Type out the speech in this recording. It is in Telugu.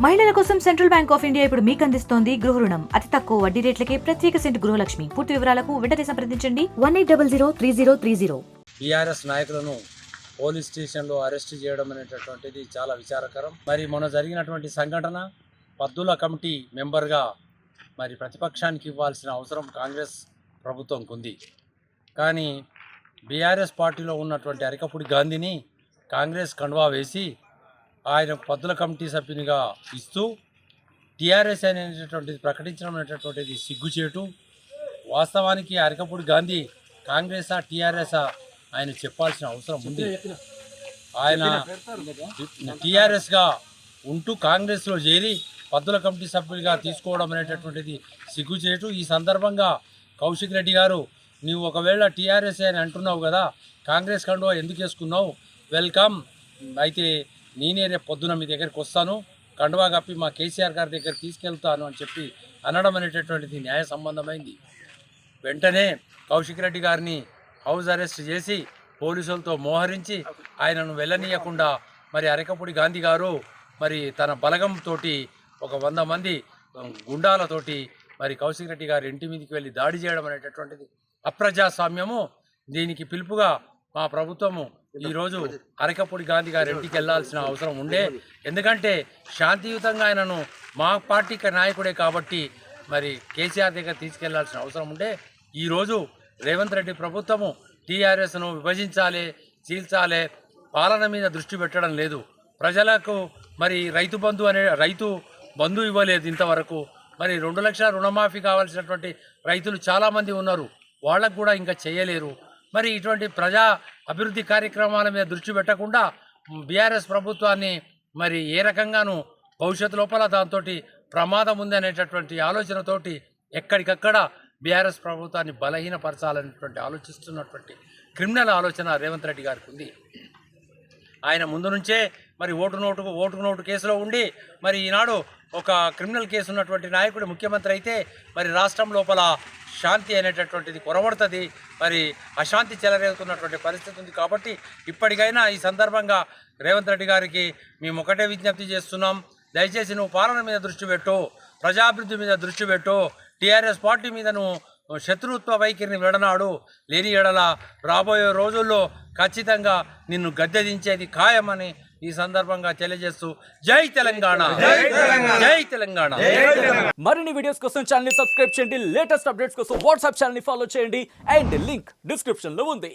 మహిళల కోసం సెంట్రల్ బ్యాంక్ ఆఫ్ ఇండియా ఇప్పుడు మీకు అందిస్తోంది గృహ రుణం. అతి తక్కువ వడ్డీ రేట్లకే ప్రత్యేక సెంటు గృహలక్ష్మి. పూర్తి వివరాలకు వెంటనే సంప్రదించండి 18003030. టీఆర్ఎస్ నాయకులను పోలీస్ స్టేషన్లో అరెస్ట్ చేయడం అనేటటువంటిది చాలా విచారకరం. మరి మొన్న జరిగినటువంటి సంఘటన పద్దుల కమిటీ మెంబర్గా మరి ప్రతిపక్షానికి ఇవ్వాల్సిన అవసరం కాంగ్రెస్ ప్రభుత్వంకు ఉంది. కానీ బీఆర్ఎస్ పార్టీలో ఉన్నటువంటి అరికపూడి గాంధీని కాంగ్రెస్ కండువా వేసి ఆయన పద్దుల కమిటీ సభ్యునిగా ఇస్తూ టీఆర్ఎస్ అనేటటువంటిది ప్రకటించడం అనేటటువంటిది సిగ్గుచేటు. వాస్తవానికి అరికపూడి గాంధీ కాంగ్రెసా టీఆర్ఎసా ఆయన చెప్పాల్సిన అవసరం ఉంది. ఆయన టీఆర్ఎస్గా ఉంటూ కాంగ్రెస్లో చేరి పద్దుల కమిటీ సభ్యులుగా తీసుకోవడం అనేటటువంటిది సిగ్గుచేటు. ఈ సందర్భంగా కౌశిక్ రెడ్డి గారు, నీవు ఒకవేళ టీఆర్ఎస్ అని అంటున్నావు కదా, కాంగ్రెస్ కండువా ఎందుకు వేసుకున్నావు? వెల్కమ్. అయితే నేనే రేపు పొద్దున మీ దగ్గరికి వస్తాను, కండువా కప్పి మా కేసీఆర్ గారి దగ్గర తీసుకెళ్తాను అని చెప్పి అనడం అనేటటువంటిది న్యాయ సంబంధమైంది. వెంటనే కౌశిక్ రెడ్డి గారిని హౌస్ అరెస్ట్ చేసి పోలీసులతో మోహరించి ఆయనను వెళ్ళనీయకుండా మరి అరికపూడి గాంధీ గారు మరి తన బలగంతో ఒక 100 మంది గుండాలతోటి మరి కౌశిక్ రెడ్డి గారి ఇంటి మీదకి వెళ్ళి దాడి చేయడం అనేటటువంటిది అప్రజాస్వామ్యము. దీనికి పిలుపుగా మా ప్రభుత్వము ఈరోజు అరికపూడి గాంధీ గారి ఇంటికి వెళ్లాల్సిన అవసరం ఉండే. ఎందుకంటే శాంతియుతంగా ఆయనను మా పార్టీ నాయకుడే కాబట్టి మరి కేసీఆర్ దగ్గర తీసుకెళ్లాల్సిన అవసరం ఉండే. ఈరోజు రేవంత్ రెడ్డి ప్రభుత్వము టీఆర్ఎస్ను విభజించాలి, చీల్చాలి, పాలన మీద దృష్టి పెట్టడం లేదు. ప్రజలకు మరి రైతు బంధు ఇవ్వలేదు ఇంతవరకు. మరి 2 లక్షల రుణమాఫీ కావాల్సినటువంటి రైతులు చాలామంది ఉన్నారు, వాళ్ళకు కూడా ఇంకా చేయలేరు. మరి ఇటువంటి ప్రజా అభివృద్ధి కార్యక్రమాల మీద దృష్టి పెట్టకుండా బీఆర్ఎస్ ప్రభుత్వాన్ని మరి ఏ రకంగానూ భవిష్యత్తు లోపల దాంతో ప్రమాదం ఉంది అనేటటువంటి ఆలోచనతోటి ఎక్కడికక్కడ బీఆర్ఎస్ ప్రభుత్వాన్ని బలహీనపరచాలనేటువంటి ఆలోచిస్తున్నటువంటి క్రిమినల్ ఆలోచన రేవంత్ రెడ్డి గారికి ఉంది. ఆయన ముందు నుంచే మరి ఓటు నోటు కేసులో ఉండి మరి ఈనాడు ఒక క్రిమినల్ కేసు ఉన్నటువంటి నాయకుడు ముఖ్యమంత్రి అయితే మరి రాష్ట్రం లోపల శాంతి అనేటటువంటిది కొరవడుతుంది, మరి అశాంతి చెలరేగుతున్నటువంటి పరిస్థితి ఉంది. కాబట్టి ఇప్పటికైనా ఈ సందర్భంగా రేవంత్ రెడ్డి గారికి మేము ఒకటే విజ్ఞప్తి చేస్తున్నాం, దయచేసి నువ్వు పాలన మీద దృష్టి పెట్టు, ప్రజాభివృద్ధి మీద దృష్టి పెట్టు, టీఆర్ఎస్ పార్టీ మీద నువ్వు శత్రుత్వ వైఖరిని విడనాడు. లేని ఎడల రాబోయే రోజుల్లో ఖచ్చితంగా నిన్ను గద్దె దించేది ఖాయమని ఈ సందర్భంగా తెలియజేస్తూ జై తెలంగాణ, జై తెలంగాణ. మరిన్ని వీడియోస్ కోసం ఛానల్ ని సబ్స్క్రైబ్ చేయండి, లేటెస్ట్ అప్డేట్స్ కోసం వాట్సాప్ ఛానల్ ని ఫాలో చేయండి అండ్ లింక్ డిస్క్రిప్షన్ లో ఉంది.